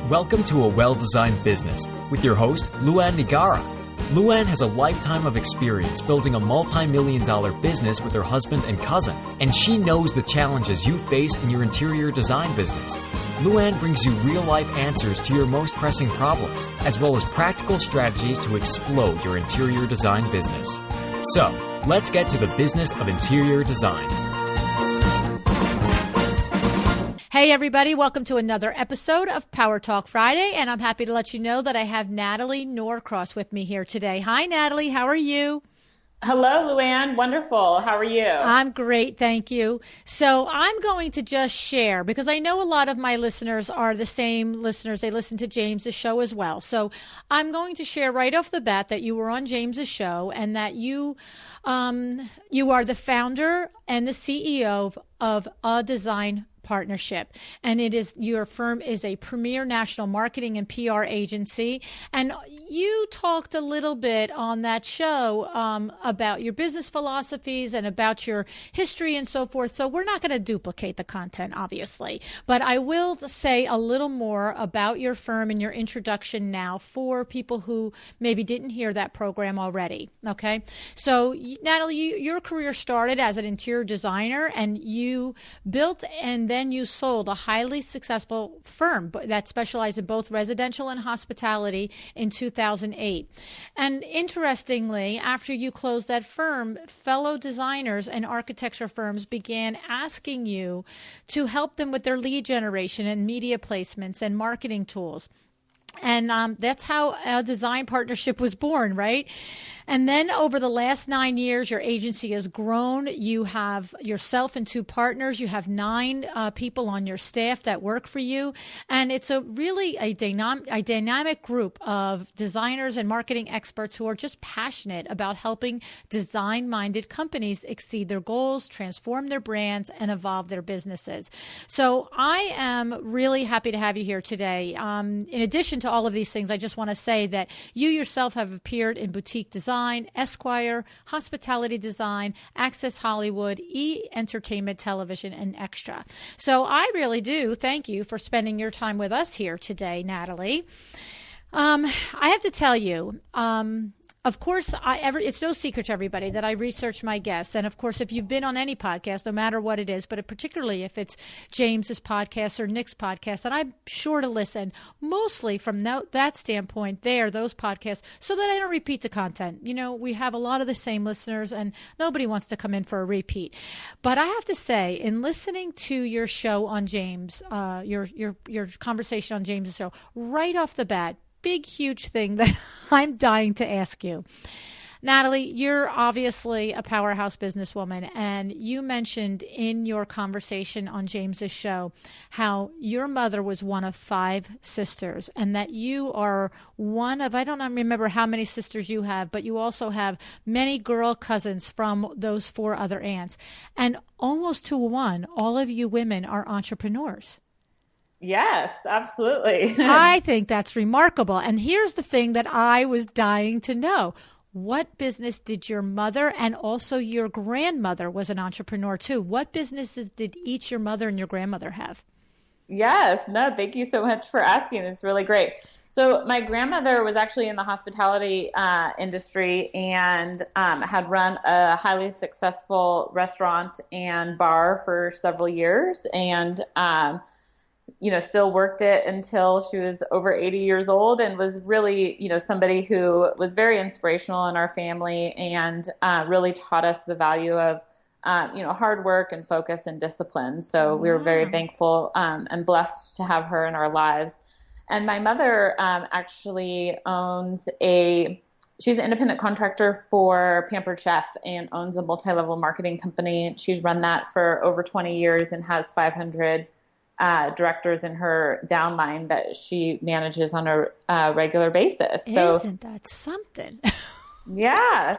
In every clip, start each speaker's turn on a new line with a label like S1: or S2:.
S1: Welcome to A Well-Designed Business with your host, Luann Nigara. Luann has a lifetime of experience building a multi-million-dollar business with her husband and cousin, and she knows the challenges you face in your interior design business. Luann brings you real-life answers to your most pressing problems, as well as practical strategies to explode your interior design business. So, let's get to the business of interior design.
S2: Hey everybody, welcome to another episode of Power Talk Friday, and I'm happy to let you know that I have Natalie Norcross with me here today. Hi Natalie, how are you?
S3: Hello Luann, wonderful. How are you?
S2: I'm great, thank you. So I'm going to just share, because I know a lot of my listeners are the same listeners. They listen to James's show as well. So I'm going to share right off the bat that you were on James's show and that you are the founder and the CEO of A Design Partnership, and your firm is a premier national marketing and PR agency. And you talked a little bit on that show about your business philosophies and about your history and so forth. So we're not going to duplicate the content, obviously, but I will say a little more about your firm and your introduction now for people who maybe didn't hear that program already. Okay, so Natalie, your career started as an interior designer, and you built and then you sold a highly successful firm that specialized in both residential and hospitality in 2008. And interestingly, after you closed that firm, fellow designers and architecture firms began asking you to help them with their lead generation and media placements and marketing tools. And that's how a design partnership was born, right? And then over the last 9 years, your agency has grown. You have yourself and two partners. You have 9 people on your staff that work for you. And it's a dynamic group of designers and marketing experts who are just passionate about helping design-minded companies exceed their goals, transform their brands, and evolve their businesses. So I am really happy to have you here today. In addition to all of these things, I just want to say that you yourself have appeared in boutique design, Esquire, hospitality design, Access Hollywood, Entertainment Television, and Extra. So I really do thank you for spending your time with us here today, Natalie. I have to tell you, of course, it's no secret to everybody that I research my guests. And of course, if you've been on any podcast, no matter what it is, but particularly if it's James's podcast or Nick's podcast, and I'm sure to listen mostly from that standpoint those podcasts, so that I don't repeat the content. You know, we have a lot of the same listeners and nobody wants to come in for a repeat. But I have to say, in listening to your show on James, your conversation on James's show, right off the bat, big, huge thing that I'm dying to ask you. Natalie, you're obviously a powerhouse businesswoman, and you mentioned in your conversation on James's show how your mother was one of 5 sisters, and that you are one of, I don't remember how many sisters you have, but you also have many girl cousins from those 4 other aunts. And almost to one, all of you women are entrepreneurs.
S3: Yes, absolutely.
S2: I think that's remarkable. And here's the thing that I was dying to know. What business did your mother, and also your grandmother was an entrepreneur too, what businesses did each your mother and your grandmother have?
S3: Yes, no, thank you so much for asking. It's really great. So my grandmother was actually in the hospitality industry and had run a highly successful restaurant and bar for several years, and still worked it until she was over 80 years old, and was really, somebody who was very inspirational in our family and really taught us the value of, hard work and focus and discipline. So we were very thankful and blessed to have her in our lives. And my mother actually she's an independent contractor for Pampered Chef and owns a multi-level marketing company. She's run that for over 20 years and has 500 directors in her downline that she manages on a regular basis. So,
S2: isn't that something?
S3: Yes.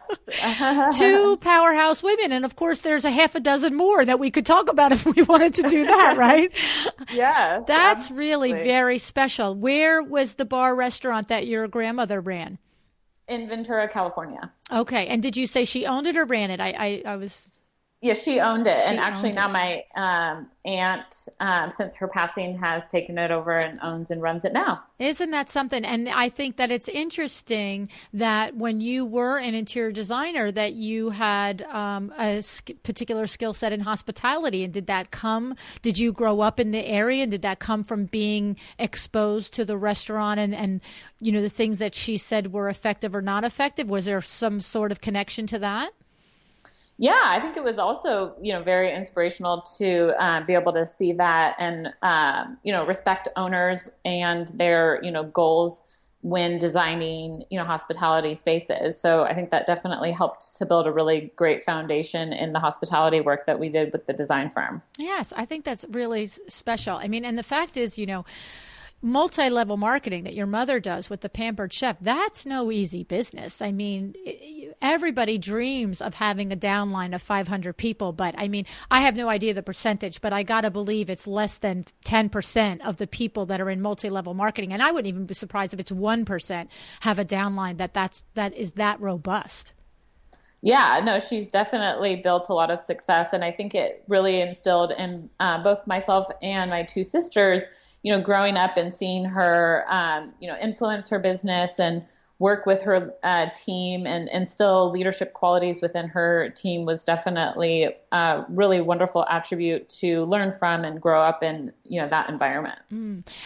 S2: 2 powerhouse women. And of course, there's a half a dozen more that we could talk about if we wanted to do that, right?
S3: Yes.
S2: That's
S3: absolutely.
S2: Really very special. Where was the bar restaurant that your grandmother ran?
S3: In Ventura, California.
S2: Okay. And did you say she owned it or ran it? I was...
S3: Yeah, she owned it.
S2: She
S3: And actually
S2: owned
S3: now
S2: it.
S3: my aunt, since her passing, has taken it over and owns and runs it now.
S2: Isn't that something? And I think that it's interesting that when you were an interior designer, that you had particular skill set in hospitality. And did you grow up in the area? And did that come from being exposed to the restaurant and the things that she said were effective or not effective? Was there some sort of connection to that?
S3: Yeah, I think it was also, very inspirational to be able to see that and, respect owners and their, goals when designing, hospitality spaces. So I think that definitely helped to build a really great foundation in the hospitality work that we did with the design firm.
S2: Yes, I think that's really special. I mean, and the fact is, multi-level marketing that your mother does with the Pampered Chef, that's no easy business. I mean, everybody dreams of having a downline of 500 people, but I mean, I have no idea the percentage, but I got to believe it's less than 10% of the people that are in multi-level marketing. And I wouldn't even be surprised if it's 1% have a downline that is that robust.
S3: Yeah, no, she's definitely built a lot of success. And I think it really instilled in both myself and my two sisters, growing up and seeing her, influence her business and work with her team and instill leadership qualities within her team was definitely a really wonderful attribute to learn from and grow up in, that environment.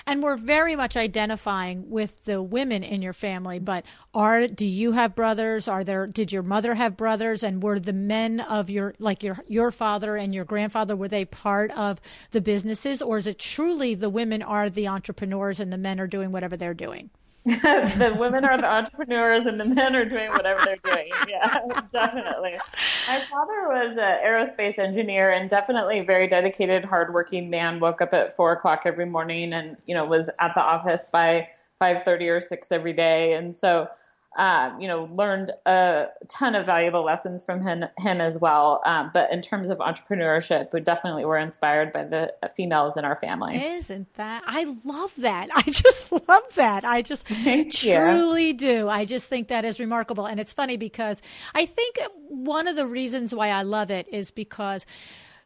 S2: And we're very much identifying with the women in your family, but do you have brothers? Did your mother have brothers? And were the men of your father and your grandfather, were they part of the businesses? Or is it truly the women are the entrepreneurs and the men are doing whatever they're doing?
S3: The women are the entrepreneurs and the men are doing whatever they're doing. Yeah, definitely. My father was an aerospace engineer and definitely a very dedicated, hardworking man. Woke up at 4 o'clock every morning and, was at the office by 5:30 or 6 every day. And so, learned a ton of valuable lessons from him as well. But in terms of entrepreneurship, we definitely were inspired by the females in our family.
S2: Isn't that? I love that. I just love that. I just truly do. I just think that is remarkable. And it's funny because I think one of the reasons why I love it is because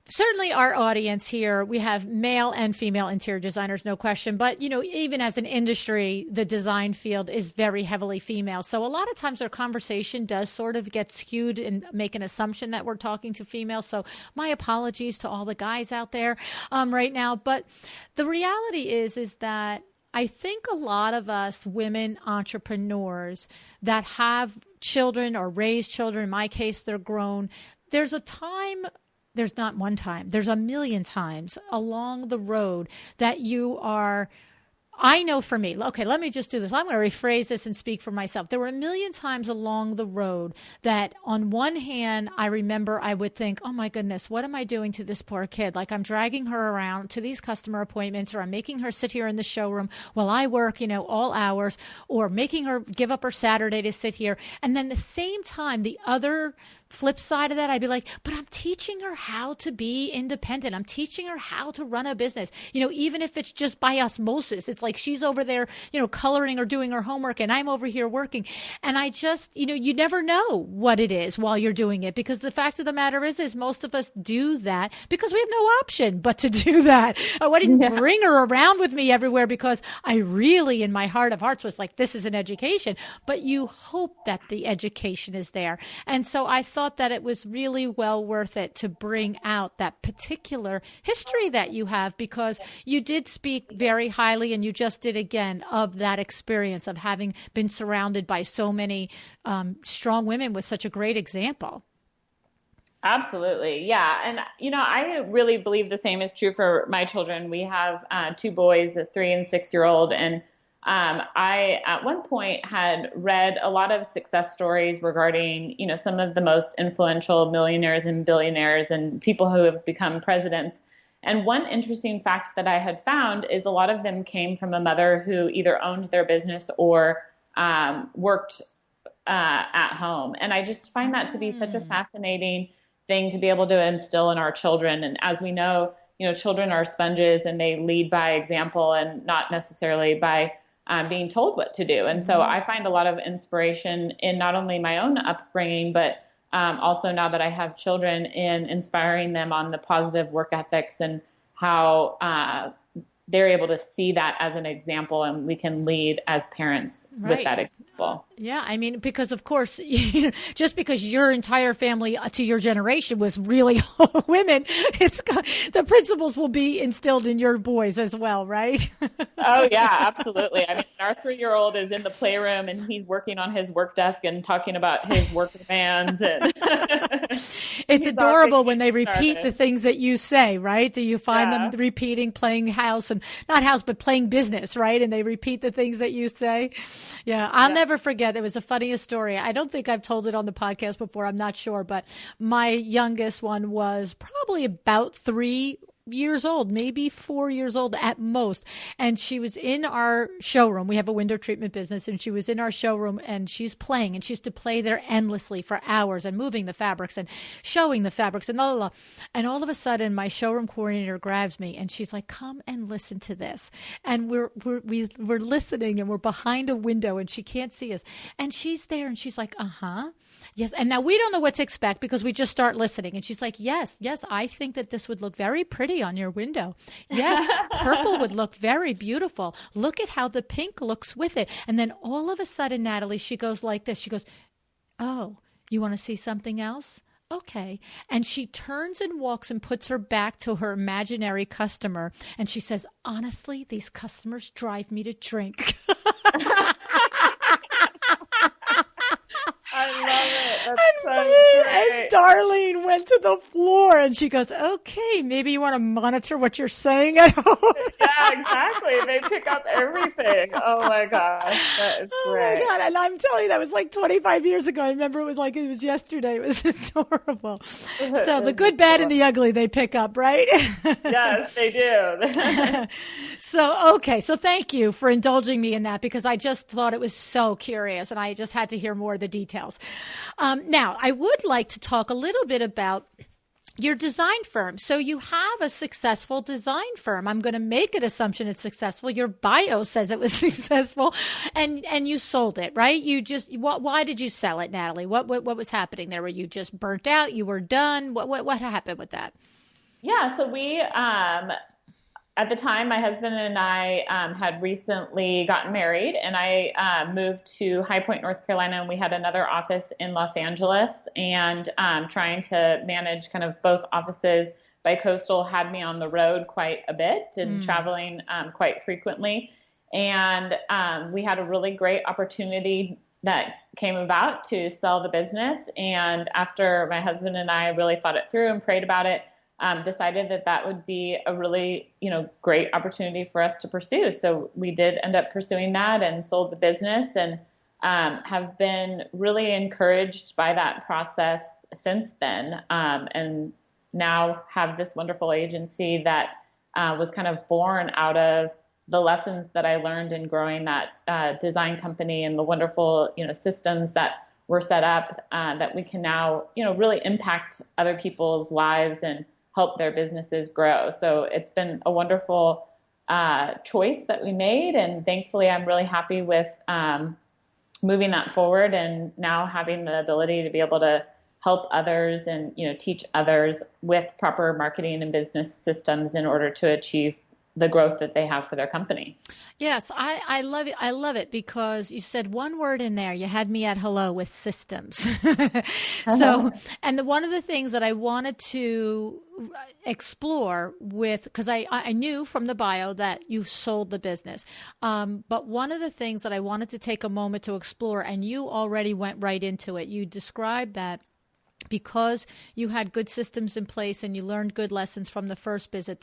S2: certainly our audience here, we have male and female interior designers, no question. But, even as an industry, the design field is very heavily female. So a lot of times our conversation does sort of get skewed and make an assumption that we're talking to females. So my apologies to all the guys out there right now. But the reality is that I think a lot of us women entrepreneurs that have children or raise children, in my case, they're grown, there's not one time, there's a million times along the road that I know for me, okay, let me just do this. I'm going to rephrase this and speak for myself. There were a million times along the road that on one hand, I remember I would think, oh my goodness, what am I doing to this poor kid? Like I'm dragging her around to these customer appointments, or I'm making her sit here in the showroom while I work, all hours, or making her give up her Saturday to sit here. And then the same time, the other flip side of that, I'd be like, but I'm teaching her how to be independent. I'm teaching her how to run a business. Even if it's just by osmosis, it's like she's over there, coloring or doing her homework and I'm over here working. And I just, you never know what it is while you're doing it, because the fact of the matter is most of us do that because we have no option but to do that. I didn't bring her around with me everywhere because I really, in my heart of hearts, was like, this is an education, but you hope that the education is there. And so I thought that it was really well worth it to bring out that particular history that you have, because you did speak very highly, and you just did again, of that experience of having been surrounded by so many strong women with such a great example.
S3: Absolutely. Yeah. And, I really believe the same is true for my children. We have two boys, a 3 and 6-year-old, and I, at one point, had read a lot of success stories regarding, some of the most influential millionaires and billionaires and people who have become presidents. And one interesting fact that I had found is a lot of them came from a mother who either owned their business or worked at home. And I just find that to be such a fascinating thing to be able to instill in our children. And as we know, children are sponges and they lead by example and not necessarily by being told what to do. And so I find a lot of inspiration in not only my own upbringing, but also now that I have children, in inspiring them on the positive work ethics and how they're able to see that as an example, and we can lead as parents with that example.
S2: Yeah, I mean, because of course, just because your entire family to your generation was really women, the principles will be instilled in your boys as well, right?
S3: Oh yeah, absolutely. I mean, our 3-year-old is in the playroom and he's working on his work desk and talking about his work demands. And
S2: it's adorable when they repeat the things that you say, right? Do you find them repeating, playing house and not house, but playing business, right? And they repeat the things that you say. Yeah, I'll never forget. It was the funniest story. I don't think I've told it on the podcast before. I'm not sure, but my youngest one was probably about 3 years old, maybe 4 years old at most. And she was in our showroom. We have a window treatment business, and she was in our showroom and she's playing, and she used to play there endlessly for hours and moving the fabrics and showing the fabrics and blah, blah, blah. And all of a sudden my showroom coordinator grabs me and she's like, come and listen to this. And we're listening, and we're behind a window and she can't see us. And she's there and she's like, yes. And now we don't know what to expect because we just start listening. And she's like, yes, I think that this would look very pretty on your window. Yes, purple would look very beautiful. Look at how the pink looks with it. And then all of a sudden, Natalie, she goes like this. She goes, oh, you want to see something else? Okay. And she turns and walks and puts her back to her imaginary customer. And she says, honestly, these customers drive me to drink.
S3: I love it. That's so great.
S2: And Darlene went to the floor and she goes, okay, maybe you want to monitor what you're saying at home.
S3: Yeah, exactly. They pick up everything. Oh my gosh. That is great.
S2: Oh my God. And I'm telling you, that was like 25 years ago. I remember it was like it was yesterday. It was adorable. So the good, bad, and the ugly they pick up, right?
S3: Yes, they do.
S2: So thank you for indulging me in that, because I just thought it was so curious and I just had to hear more of the details. Now, I would like to talk a little bit about your design firm. So you have a successful design firm. I'm going to make an assumption it's successful. Your bio says it was successful, and you sold it, right? Why did you sell it, Natalie? What was happening there? Were you just burnt out? You were done? What happened with that?
S3: Yeah, so we at the time, my husband and I had recently gotten married, and I moved to High Point, North Carolina, and we had another office in Los Angeles. And trying to manage kind of both offices Bicoastal had me on the road quite a bit and traveling quite frequently. And we had a really great opportunity that came about to sell the business. And after my husband and I really thought it through and prayed about it, decided that would be a really, great opportunity for us to pursue. So we did end up pursuing that and sold the business, and have been really encouraged by that process since then. And now have this wonderful agency that was kind of born out of the lessons that I learned in growing that design company, and the wonderful, systems that were set up that we can now, really impact other people's lives and help their businesses grow. So it's been a wonderful choice that we made. And thankfully, I'm really happy with moving that forward, and now having the ability to be able to help others and, teach others with proper marketing and business systems in order to achieve the growth that they have for their company.
S2: Yes, I love it. I love it because you said one word in there. You had me at hello with systems. So, and one of the things that I wanted to explore with, because I knew from the bio that you sold the business. But one of the things that I wanted to take a moment to explore, and you already went right into it. You described that because you had good systems in place and you learned good lessons from the first business,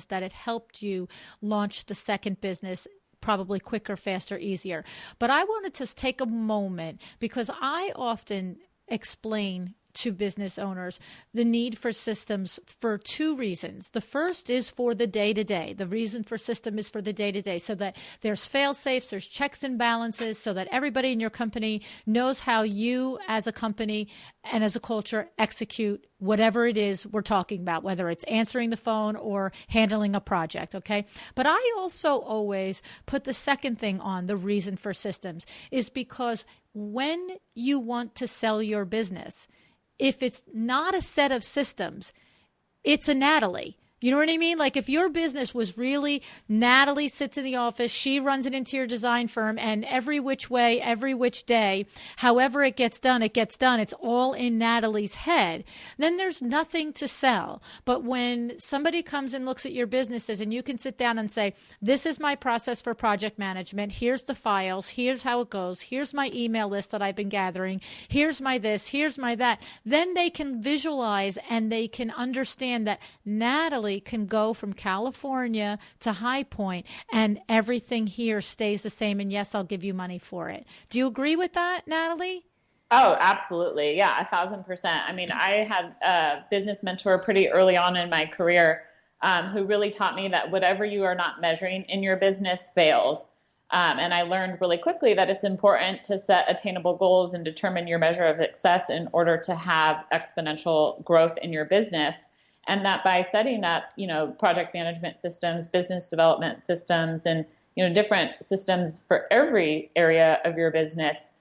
S2: that it helped you launch the second business probably quicker, faster, easier. But I wanted to take a moment, because I often explain to business owners the need for systems for two reasons. The first is for the day-to-day. The reason for system is for the day-to-day, so that there's fail-safes, there's checks and balances, so that everybody in your company knows how you as a company and as a culture execute whatever it is we're talking about, whether it's answering the phone or handling a project, okay? But I also always put the second thing on, the reason for systems, is because when you want to sell your business, if it's not a set of systems, it's a Natalie. You know what I mean? Like if your business was really, Natalie sits in the office, she runs an interior design firm, and every which way, every which day, however it gets done, it gets done. It's all in Natalie's head. Then there's nothing to sell. But when somebody comes and looks at your businesses and you can sit down and say, this is my process for project management. Here's the files. Here's how it goes. Here's my email list that I've been gathering. Here's my this. Here's my that. Then they can visualize and they can understand that Natalie can go from California to High Point and everything here stays the same. And yes, I'll give you money for it. Do you agree with that, Natalie?
S3: Oh, absolutely. Yeah, 1,000%. I mean, I had a business mentor pretty early on in my career who really taught me that whatever you are not measuring in your business fails. And I learned really quickly that it's important to set attainable goals and determine your measure of success in order to have exponential growth in your business. And that by setting up, project management systems, business development systems, and, different systems for every area of your business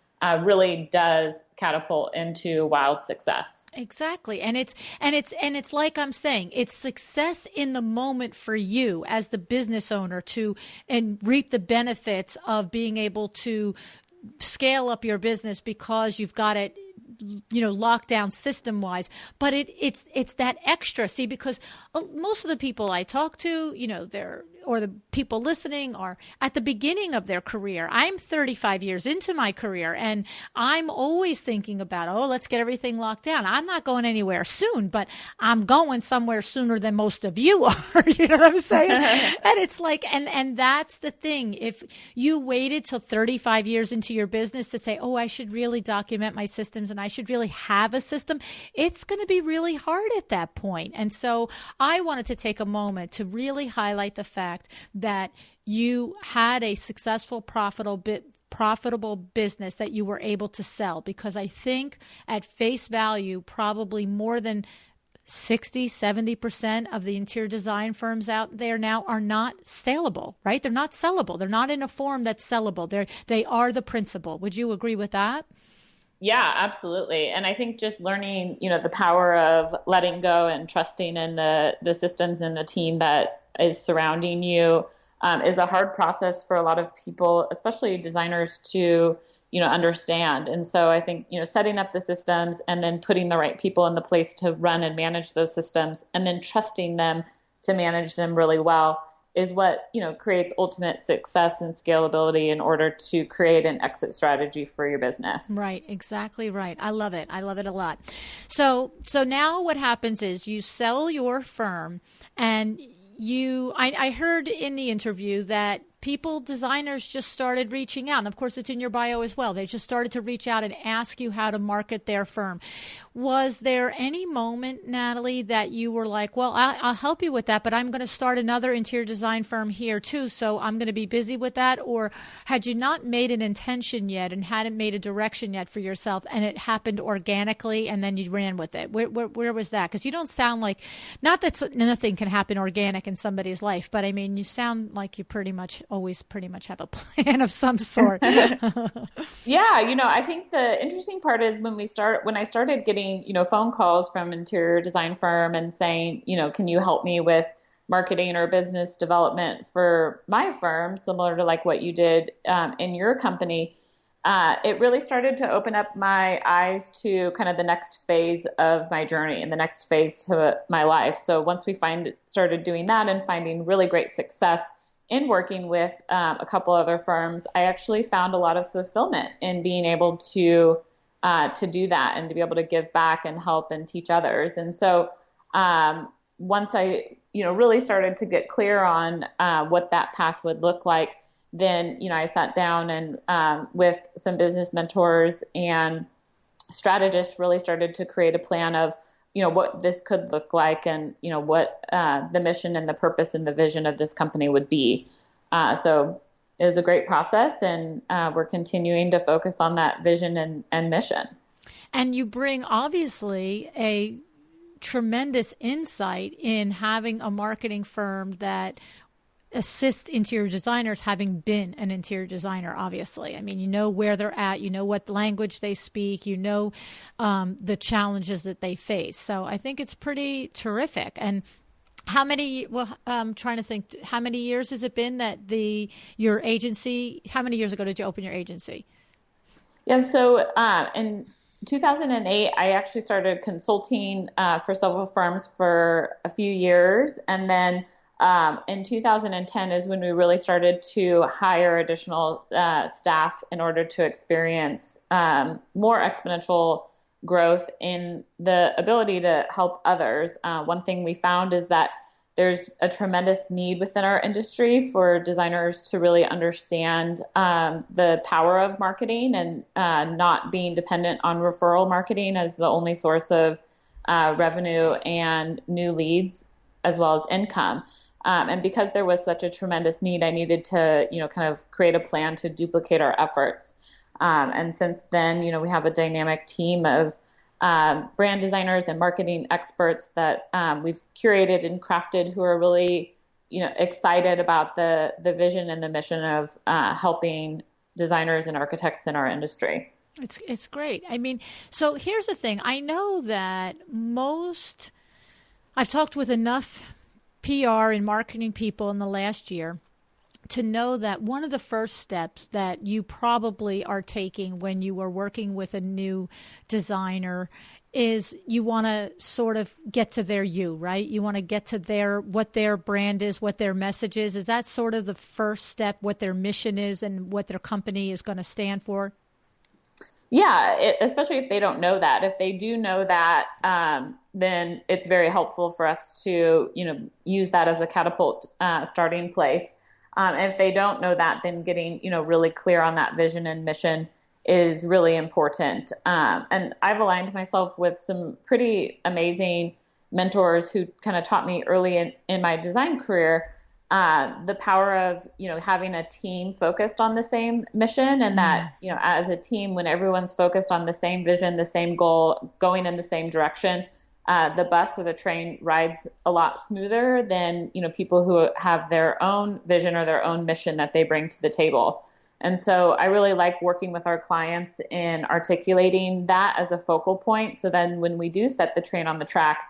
S3: really does catapult into wild success.
S2: Exactly. And it's like I'm saying, it's success in the moment for you as the business owner and reap the benefits of being able to scale up your business because you've got it locked down system wise, but it's that extra. See, because most of the people I talk to, or the people listening are at the beginning of their career. I'm 35 years into my career and I'm always thinking about, let's get everything locked down. I'm not going anywhere soon, but I'm going somewhere sooner than most of you are. You know what I'm saying? And it's like, and that's the thing. If you waited till 35 years into your business to say, I should really document my systems and I should really have a system, it's going to be really hard at that point. And so I wanted to take a moment to really highlight the fact that you had a successful, profitable business that you were able to sell, because I think at face value, probably more than 60-70% of the interior design firms out there now are not saleable, right? They're not sellable. They're not in a form that's sellable. They are the principal. Would you agree with that?
S3: Yeah, absolutely. And I think just learning, the power of letting go and trusting in the systems and the team that is surrounding you is a hard process for a lot of people, especially designers, to, understand. And so I think, setting up the systems and then putting the right people in the place to run and manage those systems and then trusting them to manage them really well is what, creates ultimate success and scalability in order to create an exit strategy for your business.
S2: Right. Exactly right. I love it. I love it a lot. So now what happens is you sell your firm and I heard in the interview that designers just started reaching out. And of course, it's in your bio as well. They just started to reach out and ask you how to market their firm. Was there any moment, Natalie, that you were like, well, I'll help you with that, but I'm going to start another interior design firm here too, so I'm going to be busy with that? Or had you not made an intention yet and hadn't made a direction yet for yourself and it happened organically and then you ran with it? Where was that? Because you don't sound like, not that nothing can happen organic in somebody's life, but I mean, you sound like you always pretty much have a plan of some sort.
S3: Yeah. I think the interesting part is when I started getting, phone calls from interior design firm and saying, can you help me with marketing or business development for my firm, similar to like what you did in your company, it really started to open up my eyes to kind of the next phase of my journey and the next phase to my life. So once we started doing that and finding really great success in working with a couple other firms, I actually found a lot of fulfillment in being able to do that and to be able to give back and help and teach others. And so once I, really started to get clear on what that path would look like, then, I sat down and with some business mentors and strategists really started to create a plan of, what this could look like and, what the mission and the purpose and the vision of this company would be. So it was a great process, and we're continuing to focus on that vision and mission.
S2: And you bring, obviously, a tremendous insight in having a marketing firm that assist interior designers, having been an interior designer, obviously. I mean, you know where they're at, you know what language they speak, you know the challenges that they face. So I think it's pretty terrific. And I'm trying to think, how many years has it been that your agency, how many years ago did you open your agency?
S3: Yeah, so in 2008, I actually started consulting for several firms for a few years. And then in 2010 is when we really started to hire additional staff in order to experience more exponential growth in the ability to help others. One thing we found is that there's a tremendous need within our industry for designers to really understand the power of marketing and not being dependent on referral marketing as the only source of revenue and new leads as well as income. And because there was such a tremendous need, I needed to, kind of create a plan to duplicate our efforts. And since then, we have a dynamic team of brand designers and marketing experts that we've curated and crafted who are really, excited about the vision and the mission of helping designers and architects in our industry.
S2: It's great. I mean, so here's the thing. I know that I've talked with enough PR and marketing people in the last year to know that one of the first steps that you probably are taking when you are working with a new designer is you want to sort of get to their you, right? You want to get to what their brand is, what their message is. Is that sort of the first step, what their mission is and what their company is going to stand for?
S3: Yeah, especially if they don't know that. If they do know that, then it's very helpful for us to, use that as a catapult starting place. If they don't know that, then getting, really clear on that vision and mission is really important. And I've aligned myself with some pretty amazing mentors who kind of taught me early in my design career the power of, having a team focused on the same mission, and that, as a team, when everyone's focused on the same vision, the same goal, going in the same direction, the bus or the train rides a lot smoother than, people who have their own vision or their own mission that they bring to the table. And so I really like working with our clients in articulating that as a focal point. So then when we do set the train on the track,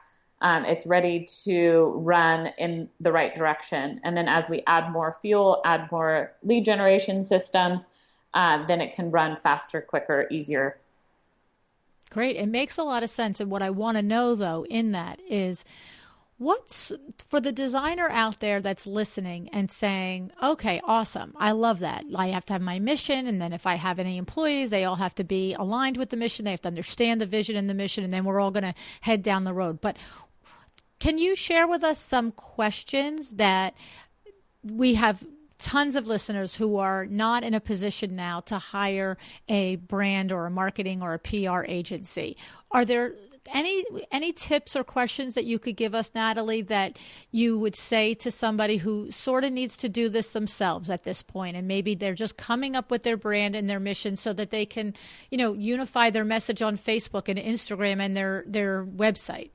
S3: it's ready to run in the right direction. And then as we add more fuel, add more lead generation systems, then it can run faster, quicker, easier.
S2: Great. It makes a lot of sense. And what I want to know, though, in that is what's for the designer out there that's listening and saying, okay, awesome. I love that. I have to have my mission. And then if I have any employees, they all have to be aligned with the mission. They have to understand the vision and the mission. And then we're all going to head down the road. But can you share with us some questions that we have tons of listeners who are not in a position now to hire a brand or a marketing or a PR agency? Are there any tips or questions that you could give us, Natalie, that you would say to somebody who sort of needs to do this themselves at this point, and maybe they're just coming up with their brand and their mission so that they can, unify their message on Facebook and Instagram and their website?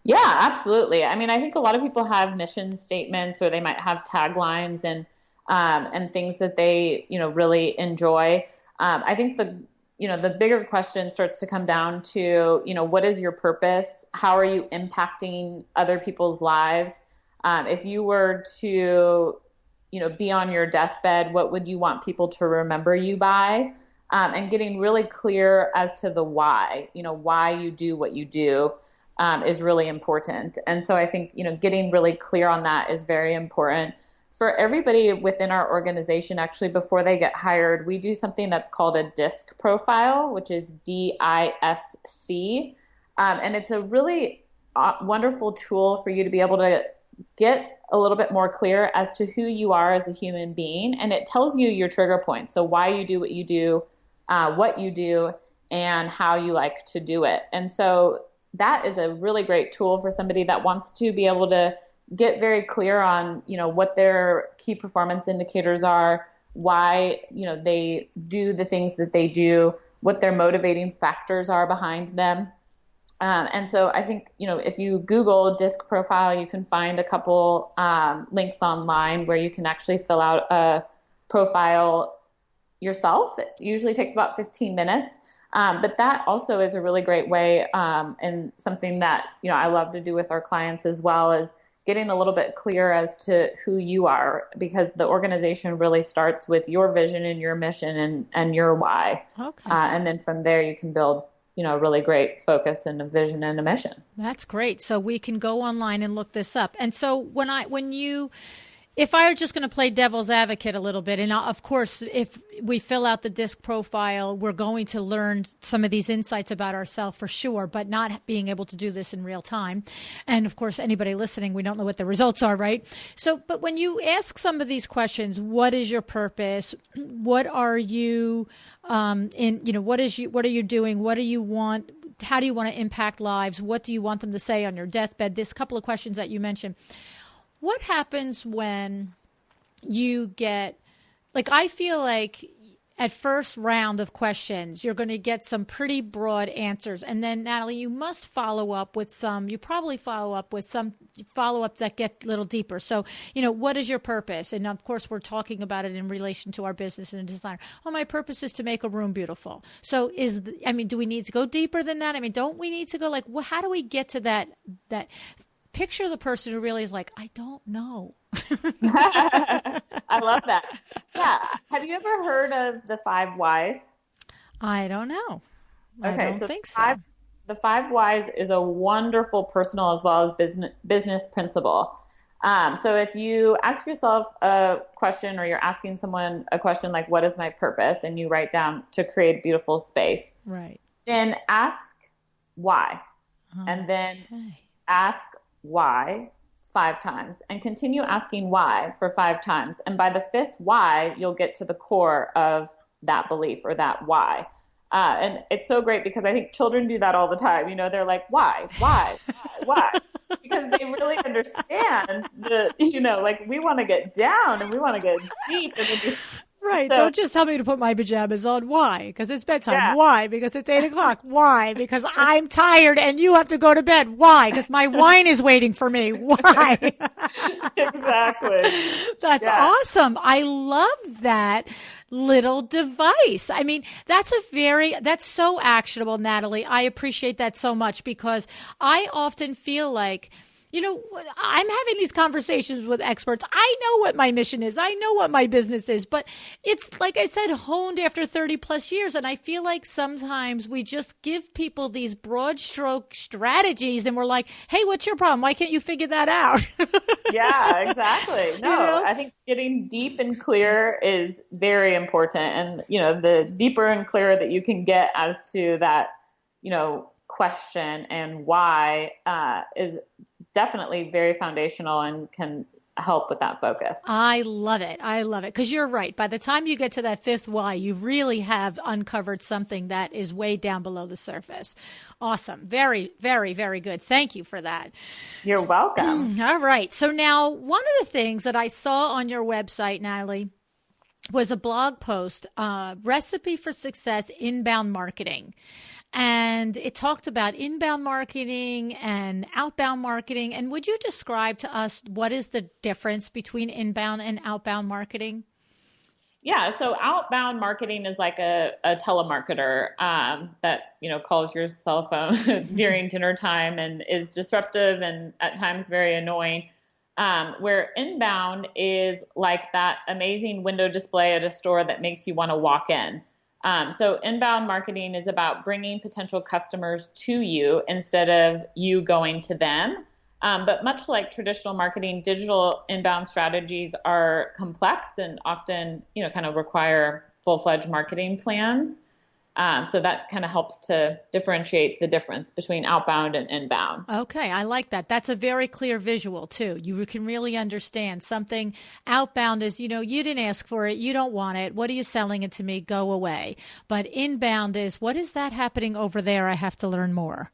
S3: Yeah, absolutely. I mean, I think a lot of people have mission statements, or they might have taglines and things that they, really enjoy. I think the bigger question starts to come down to, what is your purpose? How are you impacting other people's lives? If you were to, be on your deathbed, what would you want people to remember you by? And getting really clear as to the why, why you do what you do. Is really important. And so I think, getting really clear on that is very important. For everybody within our organization, actually, before they get hired, we do something that's called a DISC profile, which is DISC. And it's a really wonderful tool for you to be able to get a little bit more clear as to who you are as a human being. And it tells you your trigger points. So why you do, what you do, and how you like to do it. And so that is a really great tool for somebody that wants to be able to get very clear on, what their key performance indicators are, why, they do the things that they do, what their motivating factors are behind them. And so I think, if you Google disc profile, you can find a couple links online where you can actually fill out a profile yourself. It usually takes about 15 minutes. But that also is a really great way, and something that, I love to do with our clients as well, is getting a little bit clear as to who you are, because the organization really starts with your vision and your mission and your why.
S2: Okay.
S3: And then from there you can build, a really great focus and a vision and a mission.
S2: That's great. So we can go online and look this up. And so if I were just going to play devil's advocate a little bit, and of course, if we fill out the disc profile, we're going to learn some of these insights about ourselves for sure, but not being able to do this in real time. And of course, anybody listening, we don't know what the results are, right? So, but when you ask some of these questions, what is your purpose? What are you what are you doing? What do you want? How do you want to impact lives? What do you want them to say on your deathbed? This couple of questions that you mentioned. What happens when you get, I feel like at first round of questions, you're going to get some pretty broad answers. And then, Natalie, you must follow up with some follow-ups that get a little deeper. So, what is your purpose? And of course, we're talking about it in relation to our business and design. Oh, my purpose is to make a room beautiful. So do we need to go deeper than that? Don't we need to go how do we get to that picture the person who really is I don't know.
S3: I love that. Yeah. Have you ever heard of the 5 whys?
S2: I don't know.
S3: Okay,
S2: I don't think so.
S3: The 5 whys is a wonderful personal as well as business principle. So if you ask yourself a question, or you're asking someone a question like, what is my purpose? And you write down to create a beautiful space.
S2: Right.
S3: Then ask why.
S2: Okay.
S3: And then ask why 5 times, and continue asking why for 5 times. And by the 5th why, you'll get to the core of that belief or that why. And it's so great because I think children do that all the time. They're like, why? Because they really understand we want to get down and we want to get deep. And
S2: right. Don't just tell me to put my pajamas on. Why? Because it's bedtime.
S3: Yeah.
S2: Why? Because it's 8 o'clock. Why? Because I'm tired and you have to go to bed. Why? Because my wine is waiting for me. Why?
S3: Exactly.
S2: That's awesome. I love that little device. That's so actionable, Natalie. I appreciate that so much, because I often feel like, I'm having these conversations with experts. I know what my mission is. I know what my business is, but it's, like I said, honed after 30 plus years. And I feel like sometimes we just give people these broad stroke strategies and we're like, hey, what's your problem? Why can't you figure that out?
S3: Yeah, exactly. No, I think getting deep and clear is very important. And, the deeper and clearer that you can get as to that, question and why is definitely very foundational and can help with that focus.
S2: I love it. Because you're right. By the time you get to that 5th why, you really have uncovered something that is way down below the surface. Awesome. Very, very, very good. Thank you for that.
S3: You're welcome.
S2: All right. So now, one of the things that I saw on your website, Natalie, was a blog post, Recipe for Success Inbound Marketing. And it talked about inbound marketing and outbound marketing. And would you describe to us what is the difference between inbound and outbound marketing?
S3: Yeah, so outbound marketing is like a telemarketer that calls your cell phone during dinner time and is disruptive and at times very annoying. Where inbound is like that amazing window display at a store that makes you want to walk in. So inbound marketing is about bringing potential customers to you instead of you going to them. But much like traditional marketing, digital inbound strategies are complex and often, kind of require full-fledged marketing plans. So that kind of helps to differentiate the difference between outbound and inbound.
S2: Okay, I like that. That's a very clear visual too. You can really understand something. Outbound is, you didn't ask for it. You don't want it. What are you selling it to me? Go away. But inbound is, what is that happening over there? I have to learn more.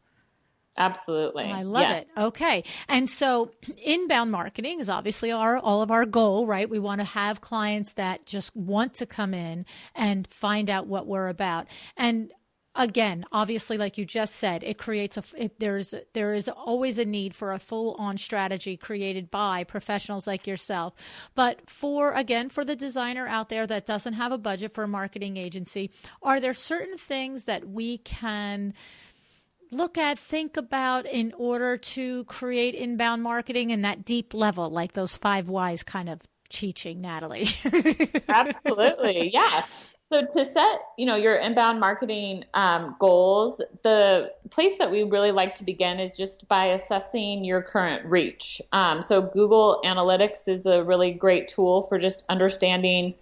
S3: Absolutely.
S2: I love it. Okay. And so inbound marketing is obviously all of our goal, right? We want to have clients that just want to come in and find out what we're about. And again, obviously, like you just said, it creates there is always a need for a full-on strategy created by professionals like yourself. But for the designer out there that doesn't have a budget for a marketing agency, are there certain things that we can look at, think about in order to create inbound marketing in that deep level, like those 5 whys kind of teaching, Natalie?
S3: Absolutely. Yeah. So to set, your inbound marketing goals, the place that we really like to begin is just by assessing your current reach. So Google Analytics is a really great tool for just understanding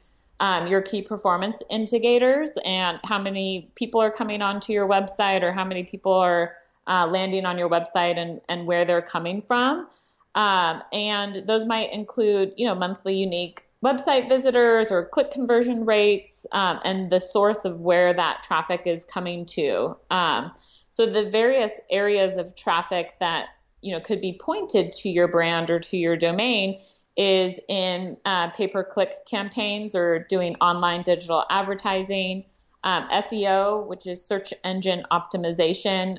S3: your key performance indicators and how many people are coming onto your website or how many people are landing on your website and where they're coming from. And those might include, monthly unique website visitors or click conversion rates, and the source of where that traffic is coming to. So the various areas of traffic that, could be pointed to your brand or to your domain is in pay-per-click campaigns or doing online digital advertising, SEO, which is search engine optimization.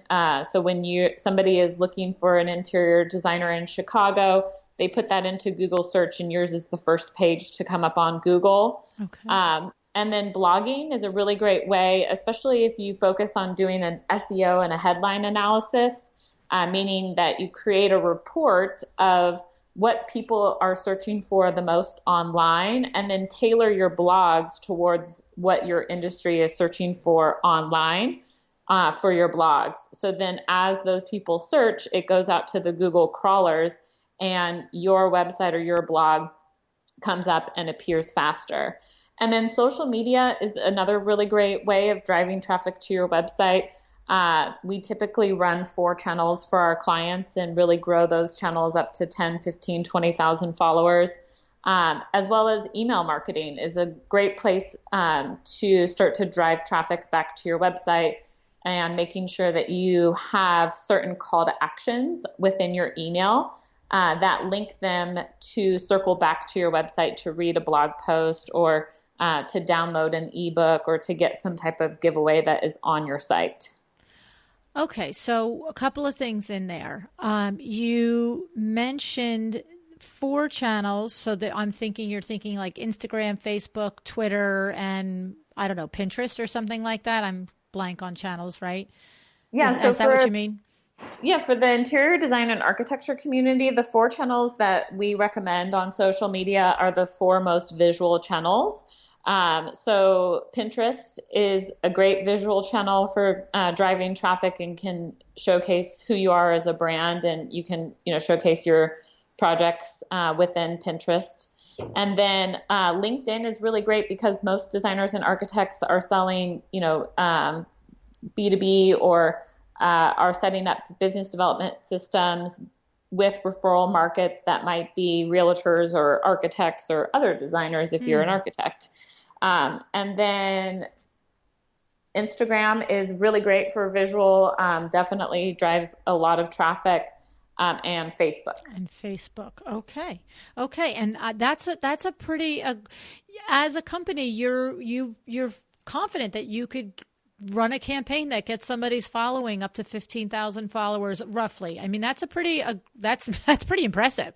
S3: So when somebody is looking for an interior designer in Chicago, they put that into Google search and yours is the first page to come up on Google.
S2: Okay.
S3: And then blogging is a really great way, especially if you focus on doing an SEO and a headline analysis, meaning that you create a report of what people are searching for the most online and then tailor your blogs towards what your industry is searching for online for your blogs. So then as those people search, it goes out to the Google crawlers and your website or your blog comes up and appears faster. And then social media is another really great way of driving traffic to your website. We typically run 4 channels for our clients and really grow those channels up to 10, 15, 20,000 followers. As well as email marketing is a great place to start to drive traffic back to your website and making sure that you have certain call to actions within your email that link them to circle back to your website to read a blog post or to download an ebook or to get some type of giveaway that is on your site.
S2: Okay, so a couple of things in there. You mentioned 4 channels, so that you're thinking like Instagram, Facebook, Twitter, and I don't know, Pinterest or something like that. I'm blank on channels, right?
S3: Yeah.
S2: Is that what you mean?
S3: Yeah, for the interior design and architecture community, the 4 channels that we recommend on social media are the 4 most visual channels. So Pinterest is a great visual channel for driving traffic and can showcase who you are as a brand, and you can, showcase your projects within Pinterest. And then LinkedIn is really great because most designers and architects are selling, B2B or are setting up business development systems with referral markets that might be realtors or architects or other designers if you're an architect. And then Instagram is really great for visual, definitely drives a lot of traffic, and Facebook.
S2: Okay. And that's a pretty, as a company, you're confident that you could run a campaign that gets somebody's following up to 15,000 followers roughly. I mean, that's pretty impressive.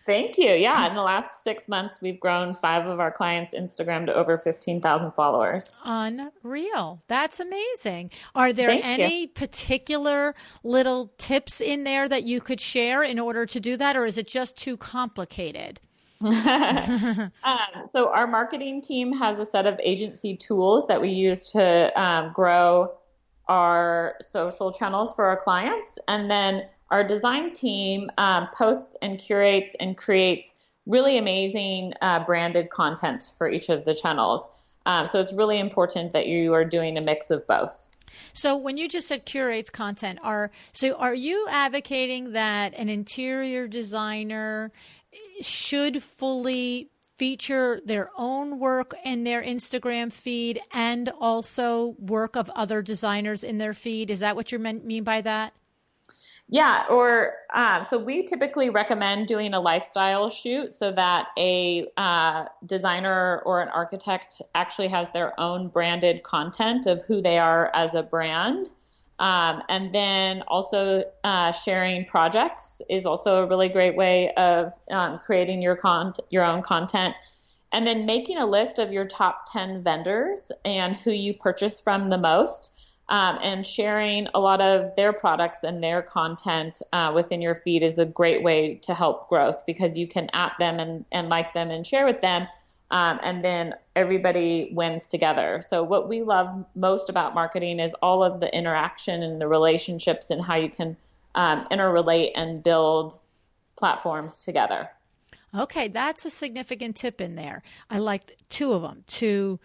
S3: Thank you. Yeah. In the last 6 months, we've grown 5 of our clients' Instagram to over 15,000 followers.
S2: Unreal. That's amazing. Are there any particular little tips in there that you could share in order to do that, or is it just too complicated?
S3: So our marketing team has a set of agency tools that we use to grow our social channels for our clients. And then our design team posts and curates and creates really amazing branded content for each of the channels. So it's really important that you are doing a mix of both.
S2: So when you just said curates content, are you advocating that an interior designer should fully feature their own work in their Instagram feed and also work of other designers in their feed? Is that what you mean by that?
S3: Yeah, or so we typically recommend doing a lifestyle shoot so that a designer or an architect actually has their own branded content of who they are as a brand. And then also sharing projects is also a really great way of creating your own content. And then making a list of your top 10 vendors and who you purchase from the most. And sharing a lot of their products and their content within your feed is a great way to help growth because you can at them and like them and share with them. And then everybody wins together. So what we love most about marketing is all of the interaction and the relationships and how you can interrelate and build platforms together.
S2: Okay, that's a significant tip in there. I liked two of them to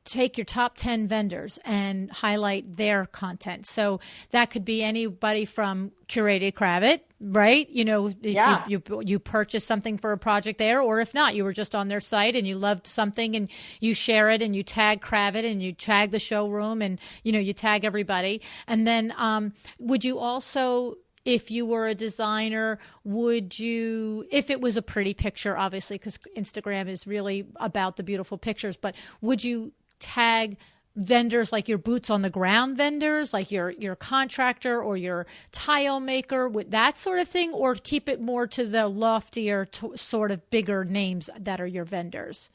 S2: take your top 10 vendors and highlight their content. So that could be anybody from Curated Cravat, right? You know,
S3: Yeah.
S2: you purchased something for a project there, or if not, you were just on their site and you loved something and you share it and you tag Cravat and you tag the showroom and, you know, you tag everybody. And then would you also, if you were a designer, would you, if it was a pretty picture, obviously, because Instagram is really about the beautiful pictures, but would you tag vendors like your boots on the ground vendors, like your contractor or your tile maker, with that sort of thing, or keep it more to the loftier sort of bigger names that are your vendors?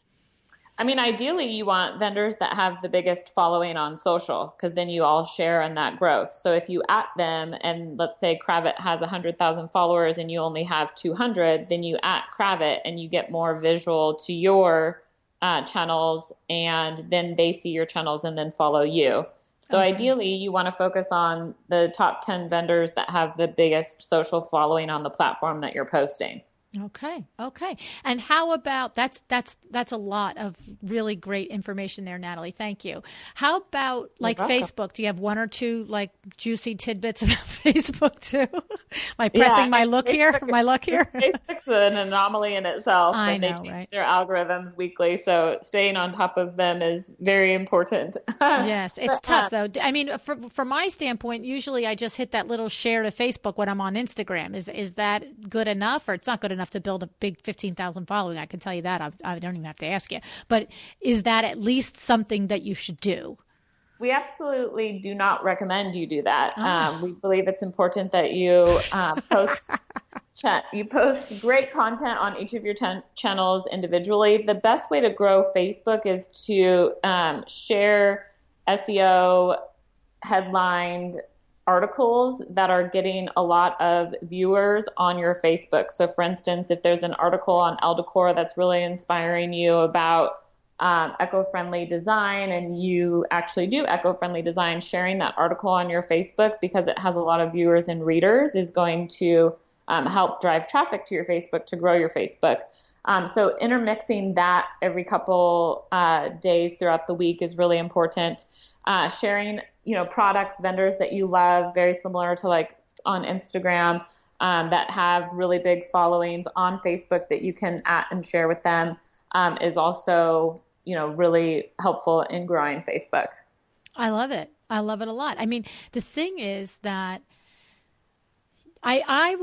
S3: I mean, ideally, you want vendors that have the biggest following on social because then you all share in that growth. So if you at them and let's say Cravat has 100,000 followers and you only have 200, then you at Cravat and you get more visual to your channels, and then they see your channels and then follow you. So ideally, you want to focus on the top 10 vendors that have the biggest social following on the platform that you're posting.
S2: Okay. And how about that's a lot of really great information there, Natalie. Thank you. How about like Facebook? Do you have one or two like juicy tidbits about Facebook too? Am I pressing my luck here?
S3: Facebook's an anomaly in itself,
S2: I
S3: and
S2: know,
S3: they change
S2: right?
S3: their algorithms weekly, so staying on top of them is very important.
S2: Yes, it's tough though. I mean, from my standpoint, usually I just hit that little share to Facebook when I'm on Instagram. Is that good enough, or it's not good enough to build a big 15,000 following? I can tell you that. I don't even have to ask you. But is that at least something that you should do?
S3: We absolutely do not recommend you do that. We believe it's important that you post great content on each of your channels individually. The best way to grow Facebook is to share SEO headlined articles that are getting a lot of viewers on your Facebook. So for instance, if there's an article on Elle Decor that's really inspiring you about eco-friendly design and you actually do eco-friendly design, sharing that article on your Facebook because it has a lot of viewers and readers is going to help drive traffic to your Facebook to grow your Facebook. So intermixing that every couple days throughout the week is really important. Sharing, products, vendors that you love, very similar to like on Instagram, that have really big followings on Facebook that you can at and share with them, is also, really helpful in growing Facebook.
S2: I love it. I love it a lot. I mean, the thing is that I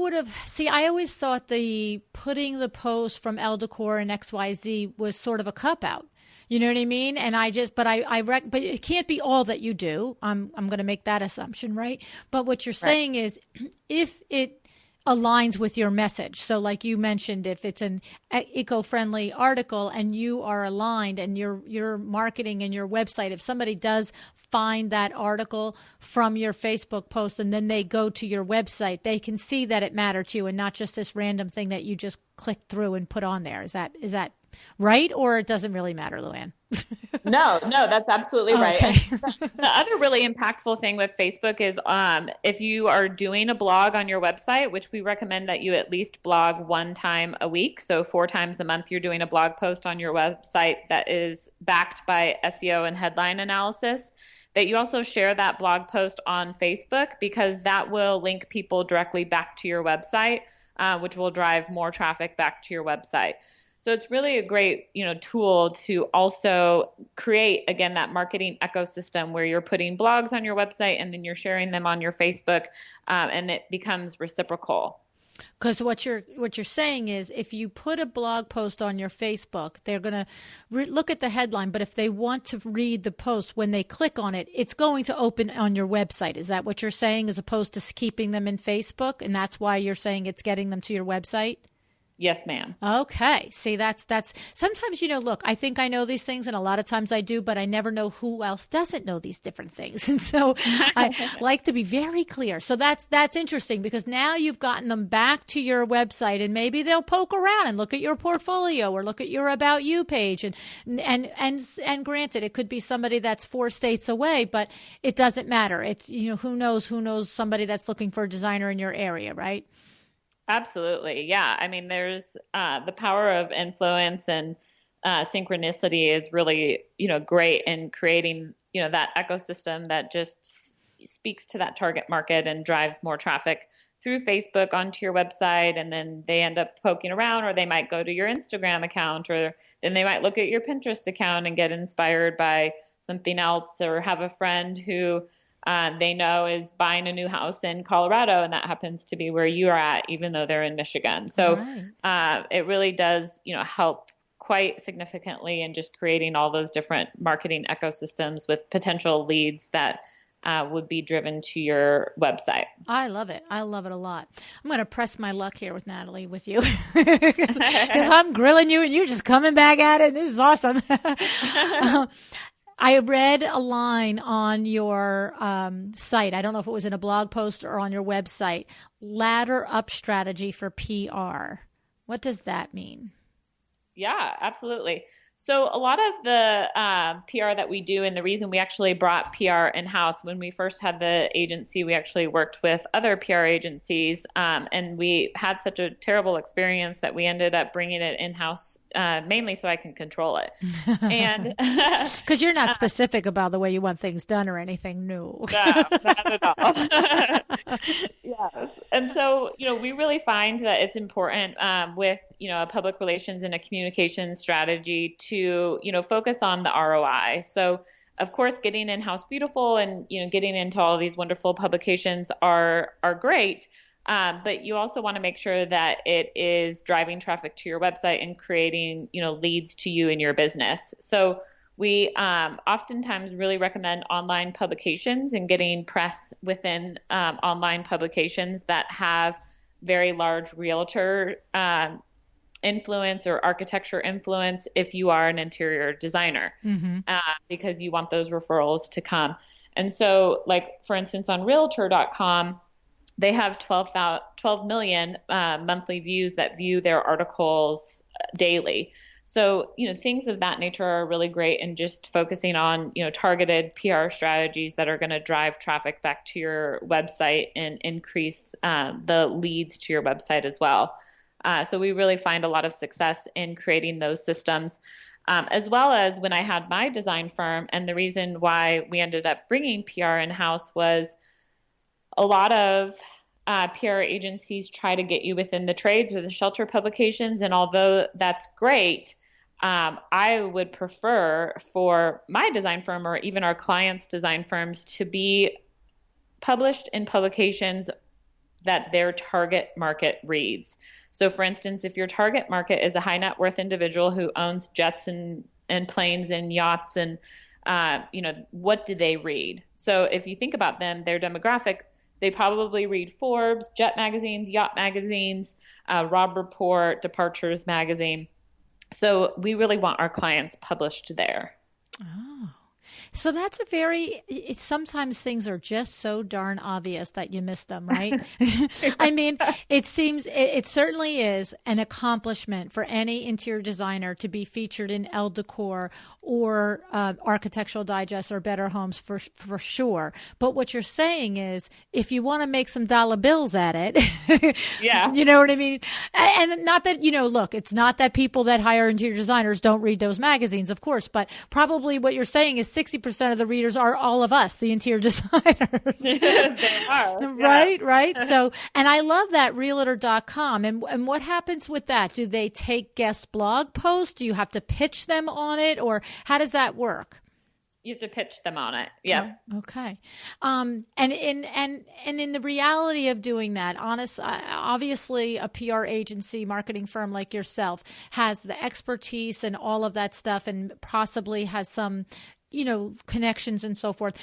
S2: always thought the putting the post from Elle Decor and XYZ was sort of a cop out. You know what I mean? And but it can't be all that you do. I'm going to make that assumption, right? But what you're saying is if it aligns with your message. So like you mentioned, if it's an eco-friendly article and you are aligned and your marketing and your website, if somebody does find that article from your Facebook post and then they go to your website, they can see that it mattered to you and not just this random thing that you just clicked through and put on there. Is that right? Or it doesn't really matter, Luann?
S3: No, that's absolutely right.
S2: Okay.
S3: The other really impactful thing with Facebook is if you are doing a blog on your website, which we recommend that you at least blog one time a week. So 4 times a month, you're doing a blog post on your website that is backed by SEO and headline analysis, that you also share that blog post on Facebook because that will link people directly back to your website, which will drive more traffic back to your website. So it's really a great, tool to also create, again, that marketing ecosystem where you're putting blogs on your website and then you're sharing them on your Facebook, and it becomes reciprocal.
S2: Because what you're saying is, if you put a blog post on your Facebook, they're going to look at the headline, but if they want to read the post, when they click on it, it's going to open on your website. Is that what you're saying, as opposed to keeping them in Facebook? And that's why you're saying it's getting them to your website?
S3: Yes, ma'am.
S2: Okay. See, that's sometimes, look, I think I know these things, and a lot of times I do, but I never know who else doesn't know these different things. And so I like to be very clear. So that's interesting, because now you've gotten them back to your website, and maybe they'll poke around and look at your portfolio or look at your About You page. And granted, it could be somebody that's 4 states away, but it doesn't matter. It's, who knows somebody that's looking for a designer in your area, right?
S3: Absolutely. Yeah. I mean, there's the power of influence and synchronicity is really, great in creating, that ecosystem that just speaks to that target market and drives more traffic through Facebook onto your website. And then they end up poking around, or they might go to your Instagram account, or then they might look at your Pinterest account and get inspired by something else, or have a friend who they know is buying a new house in Colorado, and that happens to be where you are at, even though they're in Michigan. So it really does, help quite significantly in just creating all those different marketing ecosystems with potential leads that would be driven to your website.
S2: I love it. I love it a lot. I'm going to press my luck here with Natalie, with you, because I'm grilling you and you're just coming back at it. This is awesome. I read a line on your site. I don't know if it was in a blog post or on your website. Ladder up strategy for PR. What does that mean?
S3: Yeah, absolutely. So a lot of the PR that we do, and the reason we actually brought PR in-house, when we first had the agency, we actually worked with other PR agencies, and we had such a terrible experience that we ended up bringing it in-house, mainly so I can control it. And
S2: because you're not specific about the way you want things done or anything new.
S3: No, not at all. Yes. And so, we really find that it's important with, a public relations and a communication strategy to, focus on the ROI. So, of course, getting in-house beautiful and, getting into all these wonderful publications are great. But you also want to make sure that it is driving traffic to your website and creating, leads to you and your business. So we oftentimes really recommend online publications and getting press within online publications that have very large realtor influence or architecture influence if you are an interior designer, because you want those referrals to come. And so, like, for instance, on realtor.com, they have 12 million monthly views that view their articles daily. So, things of that nature are really great, and just focusing on, targeted PR strategies that are going to drive traffic back to your website and increase the leads to your website as well. So we really find a lot of success in creating those systems, as well as when I had my design firm. And the reason why we ended up bringing PR in-house was a lot of PR agencies try to get you within the trades or the shelter publications. And although that's great, I would prefer for my design firm, or even our clients' design firms, to be published in publications that their target market reads. So, for instance, if your target market is a high net worth individual who owns jets and planes and yachts, and what do they read? So if you think about them, their demographic, they probably read Forbes, jet magazines, yacht magazines, Robb Report, Departures magazine. So we really want our clients published there.
S2: Oh. So that's sometimes things are just so darn obvious that you miss them, right? I mean, it certainly is an accomplishment for any interior designer to be featured in Elle Decor or Architectural Digest or Better Homes for sure. But what you're saying is, if you want to make some dollar bills at it,
S3: yeah,
S2: you know what I mean? And not that, look, it's not that people that hire interior designers don't read those magazines, of course, but probably what you're saying is 60% 90% of the readers are all of us, the interior designers.
S3: They are.
S2: Right, yeah. Right. So, and I love that realtor.com. And what happens with that? Do they take guest blog posts? Do you have to pitch them on it, or how does that work?
S3: You have to pitch them on it. Yeah.
S2: Oh, okay. And in the reality of doing that, obviously a PR agency, marketing firm like yourself has the expertise and all of that stuff, and possibly has some, connections and so forth.